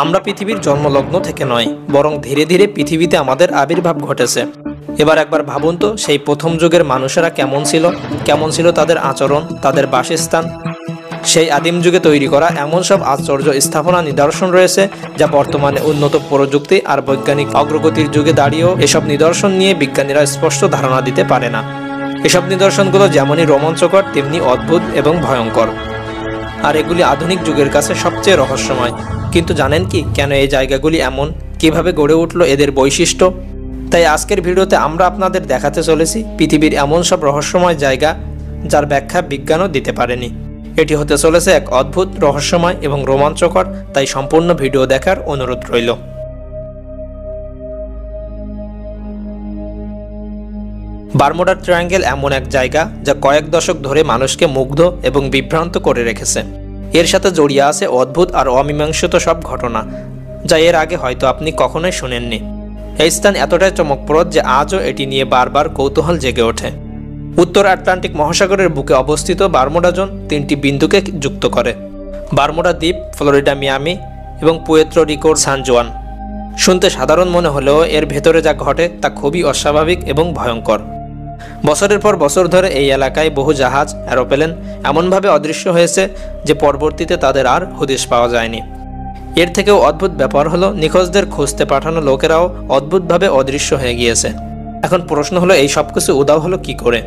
আমরা পৃথিবীর জন্মলগ্ন থেকে নয়, বরং ধীরে ধীরে পৃথিবীতে আমাদের আবির্ভাব ঘটেছে। এবার একবার ভাবুন তো, সেই প্রথম যুগের মানুষেরা কেমন ছিল তাদের আচরণ, তাদের বাসস্থান। সেই আদিম যুগে তৈরি করা এমন সব আশ্চর্য স্থাপনা নিদর্শন রয়েছে, যা বর্তমানে উন্নত প্রযুক্তি আর বৈজ্ঞানিক অগ্রগতির যুগে দাঁড়িয়েও এসব নিদর্শন নিয়ে বিজ্ঞানীরা স্পষ্ট ধারণা দিতে পারে না। এসব নিদর্শনগুলো যেমনই রোমাঞ্চকর, তেমনি অদ্ভুত এবং ভয়ঙ্কর। আর এগুলি আধুনিক যুগের কাছে সবচেয়ে রহস্যময়। কিন্তু জানেন কি, কেন এই জায়গাগুলি এমন, কিভাবে গড়ে উঠল এদের বৈশিষ্ট্য? তাই আজকের ভিডিওতে আমরা আপনাদের দেখাতে চলেছি পৃথিবীর এমন সব রহস্যময় জায়গা, যার ব্যাখ্যা বিজ্ঞানও দিতে পারেনি। এটি হতে চলেছে এক অদ্ভুত, রহস্যময় এবং রোমাঞ্চকর, তাই সম্পূর্ণ ভিডিও দেখার অনুরোধ রইল। বারমুডা ট্রায়াঙ্গেল এমন এক জায়গা যা কয়েক দশক ধরে মানুষকে মুগ্ধ এবং বিভ্রান্ত করে রেখেছে। এর সাথে জড়িয়ে আছে অদ্ভুত আর অমীমাংসিত সব ঘটনা, যা এর আগে হয়তো আপনি কখনোই শুনেননি। এই স্থান এতটাই চমকপ্রদ যে আজও এটি নিয়ে বারবার কৌতূহল জেগে ওঠে। উত্তর আটলান্টিক মহাসাগরের বুকে অবস্থিত বারমুডা জোন 3টি বিন্দুকে যুক্ত করে: বারমুডা দ্বীপ, ফ্লোরিডা মিয়ামি এবং পুয়ের্তো রিকোর সান জুয়ান। শুনতে সাধারণ মনে হলেও এর ভেতরে যা ঘটে তা খুবই অস্বাভাবিক এবং ভয়ঙ্কর। বছরের পর বছর ধরে এই এলাকায় বহু জাহাজ, এরোপ্লেন এমনভাবে অদৃশ্য হয়েছে যে পরবর্তীতে তাদের আর হদিশ পাওয়া যায়নি। এর থেকেও অদ্ভুত ব্যাপার হলো, নিখোঁজদের খুঁজতে পাঠানো লোকেরাও অদ্ভুতভাবে অদৃশ্য হয়ে গিয়েছে। এখন প্রশ্ন হলো, এই সব কিছু উধাও হলো কী করে?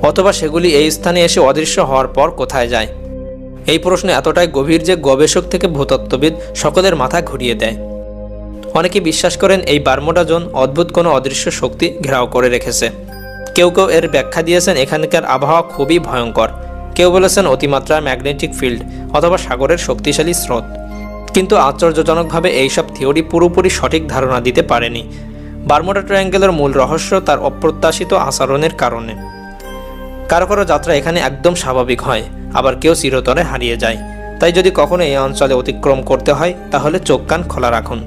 অথবা সেগুলি এই স্থানে এসে অদৃশ্য হওয়ার পর কোথায় যায়? এই প্রশ্ন এতটাই গভীর যে গবেষক থেকে ভূতত্ত্ববিদ সকলের মাথা ঘুরিয়ে দেয়। অনেকে বিশ্বাস করেন এই বারমুডা জোন অদ্ভুত কোনো অদৃশ্য শক্তি ঘেরাও করে রেখেছে। কেউ কেউ এর ব্যাখ্যা দিয়েছেন এখানকার আবহাওয়া খুবই ভয়ঙ্কর, কেউ বলেছেন অতিমাত্রার ম্যাগনেটিক ফিল্ড অথবা সাগরের শক্তিশালী স্রোত। কিন্তু আশ্চর্যজনকভাবে এইসব থিওরি পুরোপুরি সঠিক ধারণা দিতে পারেনি। বারমুডা ট্রায়াঙ্গেলের মূল রহস্য তার অপ্রত্যাশিত আচরণের কারণে। কারো কারো যাত্রা এখানে একদম স্বাভাবিক হয়, আবার কেউ চিরতরে হারিয়ে যায়। তাই যদি কখনো এই অঞ্চলে অতিক্রম করতে হয়, তাহলে চোখ কান খোলা রাখুন।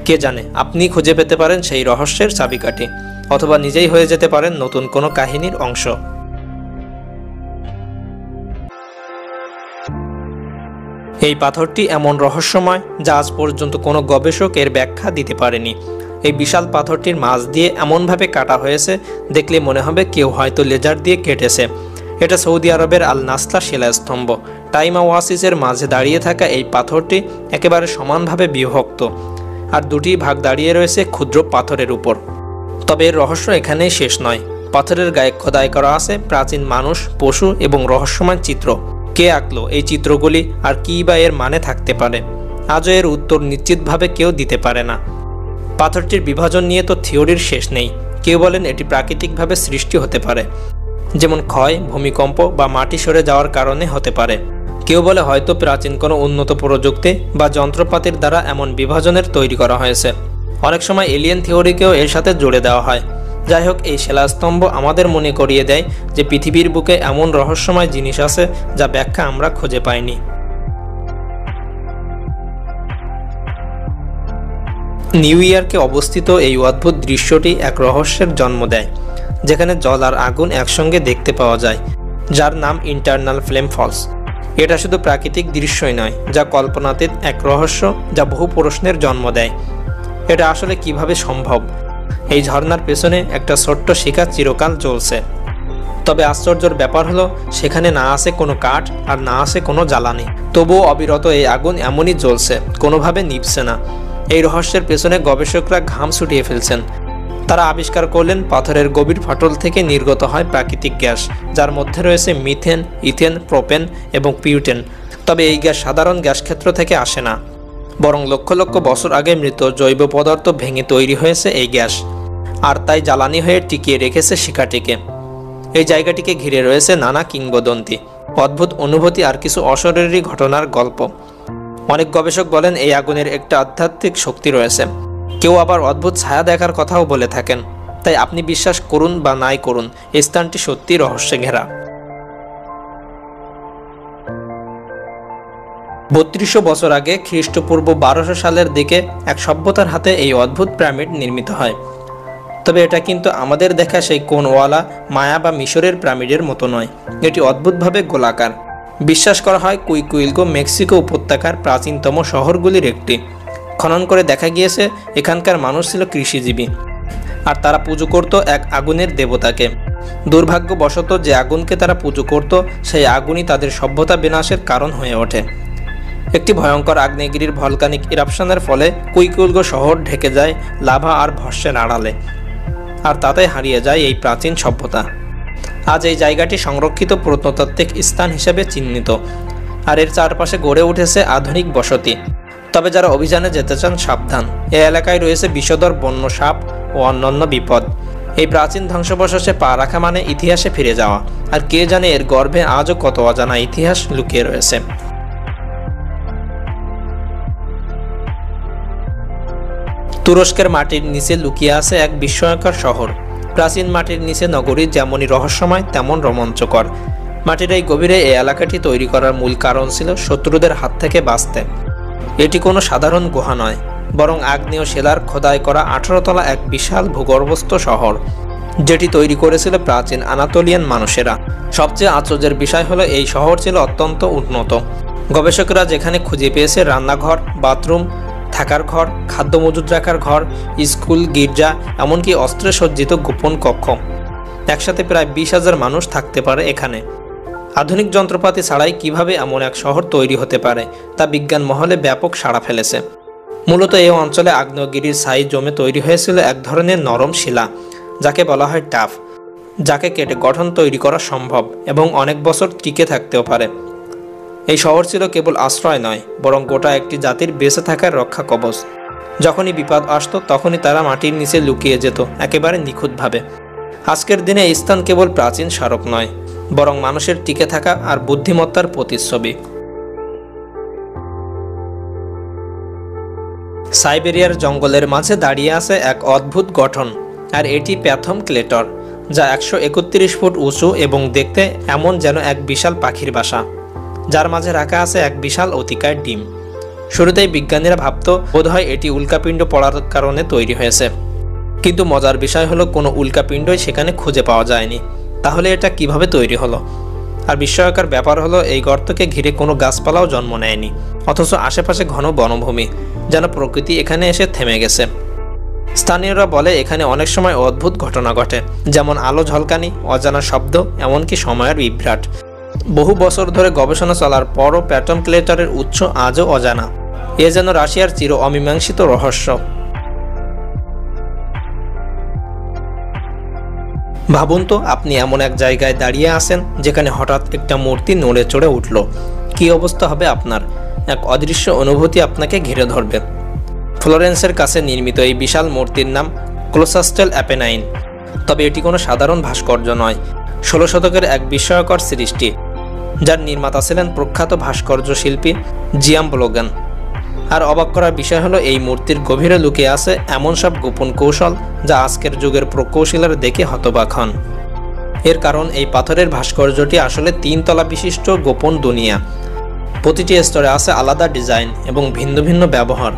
কে জানে, আপনি খুঁজে পেতে পারেন সেই রহস্যের চাবিকাঠি, অথবা নিজেই হয়ে যেতে পারেন নতুন কোনো কাহিনীর অংশ। এই পাথরটি এমন রহস্যময় যা আজ পর্যন্ত কোনো গবেষক এর ব্যাখ্যা দিতে পারেনি। এই বিশাল পাথরটির মাঝ দিয়ে এমনভাবে কাটা হয়েছে, দেখলে মনে হবে কেউ হয়তো লেজার দিয়ে কেটেছে। এটা সৌদি আরবের আল নাসলা শিলাস্তম্ভ। টাইমা ওয়াসিসের মাঝে দাঁড়িয়ে থাকা এই পাথরটি একেবারে সমানভাবে বিভক্ত, আর দুটি ভাগ দাঁড়িয়ে রয়েছে ক্ষুদ্র পাথরের উপর। তবে এর রহস্য এখানেই শেষ নয়। পাথরের গায়ে খোদাই করা আছে প্রাচীন মানুষ, পশু এবং রহস্যময় চিত্র। কে আঁকলো এই চিত্রগুলি, আর কী বা এর মানে থাকতে পারে? আজও এর উত্তর নিশ্চিতভাবে কেউ দিতে পারে না। পাথরটির বিভাজন নিয়ে তো থিওরির শেষ নেই। কেউ বলেন এটি প্রাকৃতিকভাবে সৃষ্টি হতে পারে, যেমন ক্ষয়, ভূমিকম্প বা মাটি সরে যাওয়ার কারণে হতে পারে। কেউ বলে হয়তো প্রাচীন কোনো উন্নত প্রযুক্তি বা যন্ত্রপাতির দ্বারা এমন বিভাজনের তৈরি করা হয়েছে। অনেক সময় এলিয়েন থিওরিকেও এর সাথে জুড়ে দেওয়া হয়। যাই হোক, এই শিলাস্তম্ভ আমাদের মনে করিয়ে দেয় যে পৃথিবীর বুকে এমন রহস্যময় জিনিস আছে যা ব্যাখ্যা আমরা খুঁজে পাইনি। নিউ ইয়র্কে অবস্থিত এই অদ্ভুত দৃশ্যটি এক রহস্যের জন্ম দেয়, যেখানে জল আর আগুন একসঙ্গে দেখতে পাওয়া যায়, যার নাম ইন্টারনাল ফ্লেম ফলস। এটা শুধু প্রাকৃতিক দৃশ্যই নয়, যা কল্পনাতীত এক রহস্য যা বহু প্রশ্নের জন্ম দেয়। এটা আসলে কিভাবে সম্ভব? এই ঝর্ণার পেছনে একটা ছোট্ট শিখা চিরকাল জ্বলছে। তবে আশ্চর্যের ব্যাপার হলো, সেখানে না আছে কোনো কাঠ আর না আছে কোনো জ্বালানি, তবুও অবিরত এই আগুন এমনই জ্বলছে, কোনোভাবে নিভছে না। এই রহস্যের পেছনে গবেষকরা ঘাম ছুটিয়ে ফেলছেন। তারা আবিষ্কার করলেন পাথরের গভীর ফাটল থেকে নির্গত হয় প্রাকৃতিক গ্যাস, যার মধ্যে রয়েছে মিথেন, ইথেন, প্রোপেন এবং পিউটেন। তবে এই গ্যাস সাধারণ গ্যাস ক্ষেত্র থেকে আসে না, বরং লক্ষ লক্ষ বছর আগে মৃত জৈব পদার্থ ভেঙে তৈরি হয়েছে এই গ্যাস, আর তাই জ্বালানি হয়ে টিকিয়ে রেখেছে শিখাটিকে। এই জায়গাটিকে ঘিরে রয়েছে নানা কিংবদন্তি, অদ্ভুত অনুভূতি আর কিছু অশরীরী ঘটনার গল্প। অনেক গবেষক বলেন এই আগুনের একটা আধ্যাত্মিক শক্তি রয়েছে। কেউ আবার অদ্ভুত ছায়া দেখার কথাও বলে থাকেন। তাই আপনি বিশ্বাস করুন বা নাই করুন, এই স্থানটি সত্যিই রহস্যে ঘেরা। 3200 বছর আগে, খ্রিস্টপূর্ব 1200 সালের দিকে এক সভ্যতার হাতে এই অদ্ভুত পিরামিড নির্মিত হয়। তবে এটা কিন্তু আমাদের দেখা সেই কোণওয়ালা মায়া বা মিশরের পিরামিডের মতো নয়। এটি অদ্ভুতভাবে গোলাকার। বিশ্বাস করা হয় কুইকুইলগো মেক্সিকো উপত্যকার প্রাচীনতম শহরগুলির একটি। খনন করে দেখা গিয়েছে এখানকার মানুষ ছিল কৃষিজীবী, আর তারা পুজো করত এক আগুনের দেবতাকে। দুর্ভাগ্যবশত যে আগুনকে তারা পুজো করত সেই আগুনই তাদের সভ্যতা বিনাশের কারণ হয়ে ওঠে। একটি ভয়ঙ্কর আগ্নেয়গিরির ভলকানিক ইরাপশনের ফলে কুইকুইলগো শহর ঢেকে যায় লাভা আর ভস্মের আড়ালে, আর তাতে হারিয়ে যায় এই প্রাচীন সভ্যতা। আজ এই জায়গাটি সংরক্ষিত প্রত্নতাত্ত্বিক স্থান হিসেবে চিহ্নিত, আর এর চারপাশে গড়ে উঠেছে আধুনিক বসতি। তবে যারা অভিযানে যেতে চান সাবধান, এই এলাকায় রয়েছে বিষধর বন্য সাপ ও অন্যান্য বিপদ। এই প্রাচীন ধ্বংসাবশেষে পা রাখা মানে ইতিহাসে ফিরে যাওয়া, আর কে জানে এর গর্ভে আজও কত অজানা ইতিহাস লুকিয়ে রয়েছে। তুরস্কের মাটির নিচে লুকিয়ে আছে এক বিস্ময়কর শহর। প্রাচীন মাটির নিচে নগরী যেমনই রহস্যময় তেমন রোমাঞ্চকর। মাটির এই গভীরে এই এলাকাটি তৈরি করার মূল কারণ ছিল শত্রুদের হাত থেকে বাঁচতে। এটি কোনো সাধারণ গুহা নয়, বরং আগ্নেয় শিলার খোদাই করা 18 তলা এক বিশাল ভূগর্ভস্থ শহর, যেটি তৈরি করেছিল প্রাচীন আনাতোলিয়ান মানুষেরা। সবচেয়ে আশ্চর্যের বিষয় হলো এই শহর ছিল অত্যন্ত উন্নত। গবেষকেরা যেখানে খুঁজে পেয়েছে রান্নাঘর, বাথরুম, থাকার ঘর, খাদ্য মজুদ রাখার ঘর, স্কুল, গির্জা, এমনকি অস্ত্রে সজ্জিত গোপন কক্ষ। একসাথে প্রায় 20,000 মানুষ থাকতে পারে এখানে। আধুনিক যন্ত্রপাতি ছাড়াই কিভাবে এমন এক শহর তৈরি হতে পারে তা বিজ্ঞান মহলে ব্যাপক সাড়া ফেলেছে। মূলত এই অঞ্চলে আগ্নেয়গিরির ছাই জমে তৈরি হয়েছিল এক ধরনের নরম শিলা, যাকে বলা হয় টাফ, যাকে কেটে গঠন তৈরি করা সম্ভব এবং অনেক বছর টিকে থাকতেও পারে। এই শহর ছিল কেবল আশ্রয় নয়, বরং গোটা একটি জাতির বেঁচে থাকার রক্ষা কবচ। যখনই বিপদ আসতো তখনই তারা মাটির নিচে লুকিয়ে যেত একেবারে নিখুঁতভাবে। আজকের দিনে এই স্থান কেবল প্রাচীন স্মারক নয়, বরং মানুষের টিকে থাকা আর বুদ্ধিমত্তার প্রতিচ্ছবি। সাইবেরিয়ার জঙ্গলের মাঝে দাঁড়িয়ে আছে এক অদ্ভুত গঠন, আর এটি প্যাথম ক্লেটর, যা 131 ফুট উঁচু এবং দেখতে এমন যেন এক বিশাল পাখির বাসা, যার মাঝে রাখা আছে এক বিশাল অতিকায় ডিম। শুরুতেই বিজ্ঞানীরা ভাবত বোধহয় এটি উল্কাপিণ্ড পড়ার কারণে তৈরি হয়েছে, কিন্তু মজার বিষয় হলো কোনো উল্কাপিণ্ডই সেখানে খুঁজে পাওয়া যায়নি। তাহলে এটা কিভাবে তৈরি হলো? আর বিস্ময়কর ব্যাপার হলো এই গর্তকে ঘিরে কোনো গাছপালাও জন্ম নেয়নি, অথচ আশেপাশে ঘন বনভূমি, যেন প্রকৃতি এখানে এসে থেমে গেছে। স্থানীয়রা বলে এখানে অনেক সময় অদ্ভুত ঘটনা ঘটে, যেমন আলো ঝলকানি, অজানা শব্দ, এমনকি সময়ের বিভ্রাট। বহু বছর ধরে গবেষণা চলার পরও প্যাথম ক্লেটরের উৎস আজও অজানা। এ যেন রাশিয়ার চির অমীমাংসিত রহস্য। ভাবুন তো, আপনি এমন এক জায়গায় দাঁড়িয়ে আছেন যেখানে হঠাৎ একটা মূর্তি নড়ে চড়ে উঠল। কী অবস্থা হবে আপনার? এক অদৃশ্য অনুভূতি আপনাকে ঘিরে ধরবে। ফ্লোরেন্সের কাছে নির্মিত এই বিশাল মূর্তির নাম ক্লোসাস্টেল অ্যাপেনাইন। তবে এটি কোনো সাধারণ ভাস্কর্য নয়, 16 শতকের এক বিস্ময়কর সৃষ্টি, যার নির্মাতা ছিলেন প্রখ্যাত ভাস্কর্য শিল্পী জিয়াম্বলোগান। আর অবাক করার বিষয় হলো এই মূর্তির গভীরে লুকিয়ে আছে এমন সব গোপন কৌশল যা আজকের যুগের প্রকৌশলীরা দেখে হতবাক হন। এর কারণ এই পাথরের ভাস্কর্যটি আসলে 3 তলা বিশিষ্ট গোপন দুনিয়া। প্রতিটি স্তরে আছে আলাদা ডিজাইন এবং ভিন্ন ভিন্ন ব্যবহার।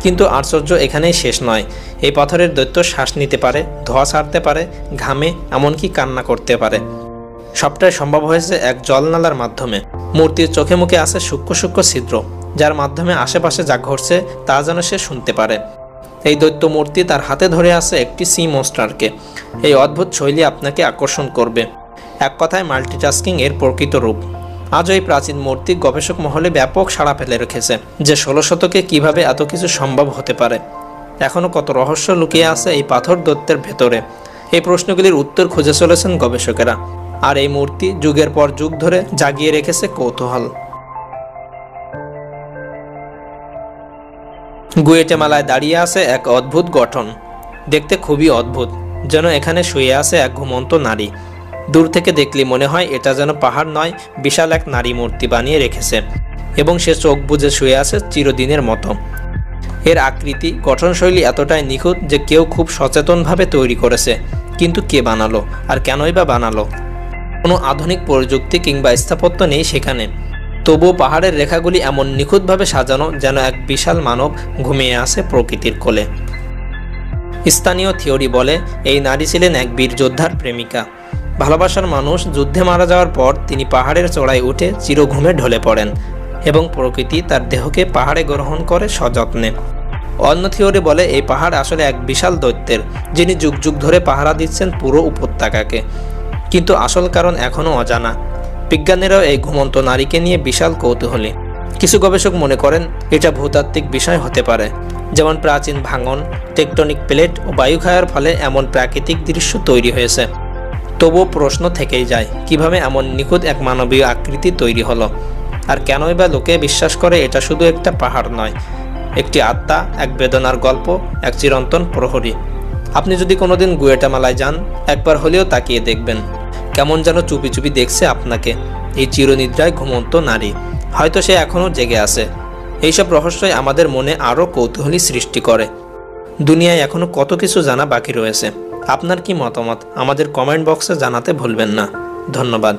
কিন্তু আশ্চর্য এখানেই শেষ নয়। এই পাথরের দৈত্য শ্বাস নিতে পারে, ধোঁয়া ছাড়তে পারে, ঘামে, এমনকি কান্না করতে পারে। সবটাই সম্ভব হয়েছে এক জলনালার মাধ্যমে। মূর্তির চোখে মুখে আছে সূক্ষ্ম সূক্ষ্ম ছিদ্র, যার মাধ্যমে আশেপাশে যা ঘটছে তা যেন সে শুনতে পারে। এই দৈত্য মূর্তি তার হাতে ধরে আছে একটি সি মনস্টারকে। এই অদ্ভুত শৈলী আপনাকে আকর্ষণ করবে। এক কথায় মাল্টিটাস্কিং এর প্রকৃত রূপ। আজও এই প্রাচীন মূর্তি গবেষক মহলে ব্যাপক সাড়া ফেলে রেখেছে যে 16 শতকে কিভাবে এত কিছু সম্ভব হতে পারে। এখনও কত রহস্য লুকিয়ে আছে এই পাথর দৈত্যের ভেতরে। এই প্রশ্নগুলির উত্তর খুঁজে চলেছেন গবেষকেরা, আর এই মূর্তি যুগের পর যুগ ধরে জাগিয়ে রেখেছে কৌতূহল। গুয়েটেমালায় দাঁড়িয়ে আছে এক অদ্ভুত গঠন, দেখতে খুবই অদ্ভুত, যেন এখানে শুয়ে আছে এক ঘুমন্ত নারী। দূর থেকে দেখলে মনে হয় এটা যেন পাহাড় নয়, বিশাল এক নারী মূর্তি বানিয়ে রেখেছে, এবং সে চোখ বুজে শুয়ে আছে চিরদিনের মতো। এর আকৃতি, গঠনশৈলী এতটাই নিখুঁত যে কেউ খুব সচেতনভাবে তৈরি করেছে। কিন্তু কে বানালো, আর কেনই বা বানালো? কোনো আধুনিক প্রযুক্তি কিংবা স্থাপত্য নেই সেখানে। তবুও পাহাড়ের রেখাগুলি এমন নিখুঁতভাবে সাজানো যেন এক বিশাল মানব ঘুমিয়ে আছে প্রকৃতির কোলে। স্থানীয় থিওরি বলে এই নারী ছিলেন এক বীর যোদ্ধার প্রেমিকা। ভালোবাসার মানুষ যুদ্ধে মারা যাওয়ার পর তিনি পাহাড়ের চূড়ায় উঠে চিরঘুমে ঢলে পড়েন এবং প্রকৃতি তার দেহকে পাহাড়ে গ্রহণ করে সযত্নে। অন্য থিওরি বলে এই পাহাড় আসলে এক বিশাল দৈত্যের, যিনি যুগ যুগ ধরে পাহারা দিচ্ছেন পুরো উপত্যকাকে। কিন্তু আসল কারণ এখনও অজানা। বিজ্ঞানীরাও এই ঘুমন্ত নারীকে নিয়ে বিশাল কৌতূহলী। কিছু গবেষক মনে করেন এটা ভূতাত্ত্বিক বিষয় হতে পারে, যেমন প্রাচীন ভাঙন, টেকটনিক প্লেট ও বায়ুক্ষয়ের ফলে এমন প্রাকৃতিক দৃশ্য তৈরি হয়েছে। তবুও প্রশ্ন থেকেই যায়, কিভাবে এমন নিখুঁত এক মানবীয় আকৃতি তৈরি হলো? আর কেনই বা লোকে বিশ্বাস করে এটা শুধু একটা পাহাড় নয়, একটি আত্মা, এক বেদনার গল্প, এক চিরন্তন প্রহরী। আপনি যদি কোনোদিন গুয়েটামালায় যান, একবার হলেও তাকিয়ে দেখবেন, কেমন যেন চুপি চুপি দেখছে আপনাকে এই চিরনিদ্রায় ঘুমন্ত নারী। হয়তো সে এখনও জেগে আছে। এইসব রহস্যই আমাদের মনে আরও কৌতূহলী সৃষ্টি করে। দুনিয়ায় এখনও কত কিছু জানা বাকি রয়েছে। আপনার কি মতামত আমাদের কমেন্ট বক্সে জানাতে ভুলবেন না। ধন্যবাদ।